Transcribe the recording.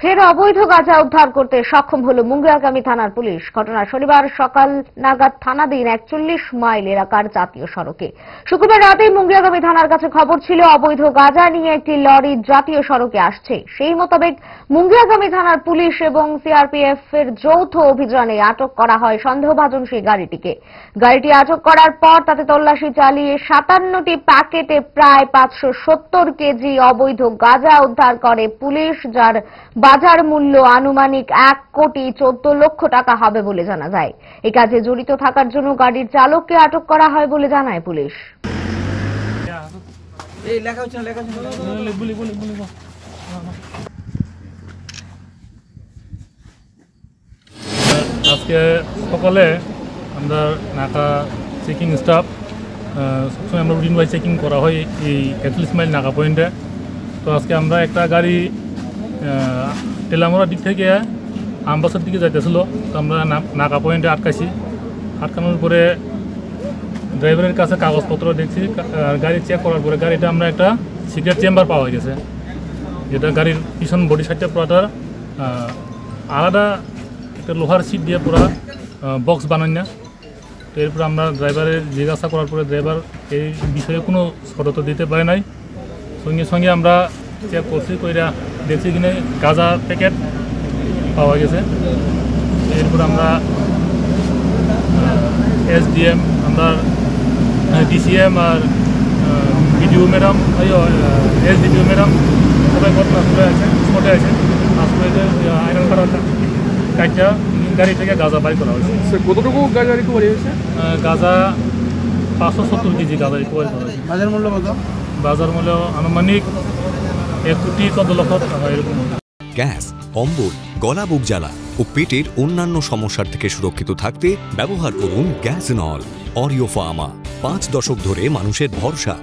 ফের অবৈধ গাঁজা উদ্ধার করতে সক্ষম হল মুঙ্গিয়াগামী থানার পুলিশ। ঘটনা শনিবার সকাল নাগাদ থানাধীন ৪১ মাইল এলাকার জাতীয় সড়কে। শুক্রবার রাতে মুঙ্গিয়াগামী থানার কাছে খবর ছিল অবৈধ গাঁজা নিয়ে একটি লরি জাতীয় সড়কে আসছে। সেই মোতাবেক মুঙ্গিয়াগামী থানার পুলিশ এবং সিআরপিএফ এর যৌথ অভিযানে আটক করা হয় সন্দেহভাজন সেই গাড়িটিকে। গাড়িটি আটক করার পর তাতে তল্লাশি চালিয়ে ৫৭টি প্যাকেটে প্রায় ৫৭০ কেজি অবৈধ গাঁজা উদ্ধার করে পুলিশ, যার বাজার মূল্য আনুমানিক ১,১৪,০০,০০০ টাকা হবে বলে জানা যায়। এই কাজে জড়িত থাকার জন্য গাড়ির চালককে আটক করা হয় বলে জানায় পুলিশ। আজকে সকালে আমরা নাকা চেকিং স্টাফ সবসময় আমরা রুটিন ওয়াইজ চেকিং করা হয় এই ৪১ মাইল নাকা পয়েন্টে। তো আজকে আমরা একটা গাড়ি টেলামোড়ার দিক থেকে আমবাসার দিকে যাইতেছিল। তো আমরা নাকা পয়েন্টে আটকাইছি। আটকানোর পরে ড্রাইভারের কাছে কাগজপত্র দেখছি, গাড়ি চেক করার পরে গাড়িটা আমরা একটা সিগারেট চেম্বার পাওয়া গেছে, যেটা গাড়ির পিছন বডি সাইডটা পুরাটা আলাদা একটা লোহার সিট দিয়ে পুরা বক্স বানাই না। তো এরপরে আমরা ড্রাইভারের জিজ্ঞাসা করার পরে ড্রাইভার এই বিষয়ে কোনো সতর্ক দিতে পারে নাই। সঙ্গে সঙ্গে আমরা চেক করছি, কইরা দেখছি কিনে গাঁজা প্যাকেট পাওয়া গেছে। এরপর আমরা এসডিএম, আমরা ডিসিএম আর বিডিও ম্যাডাম, এসডিপিও ম্যাডাম সবাই ঘটনাস্থলে আছে, স্পটে আছে। আসলে আইরন করার কাজটা গাড়ি থেকে গাঁজা বাই করা হয়েছে। কতটুকু গাঁজা রিকভারি হয়েছে? গাঁজা ৫৭০ কেজি গাঁজা রিকভারি করা হয়েছে। বাজার মূল্য কত? বাজার মূল্য আনুমানিক ১,১৪,০০,০০০ টাকা এরকম। গ্যাস, অম্বল, গলা, বুক জ্বালা ও পেটের অন্যান্য সমস্যার থেকে সুরক্ষিত থাকতে ব্যবহার করুন গ্যাসনল। অরিও ফার্মা, ৫ দশক ধরে মানুষের ভরসা।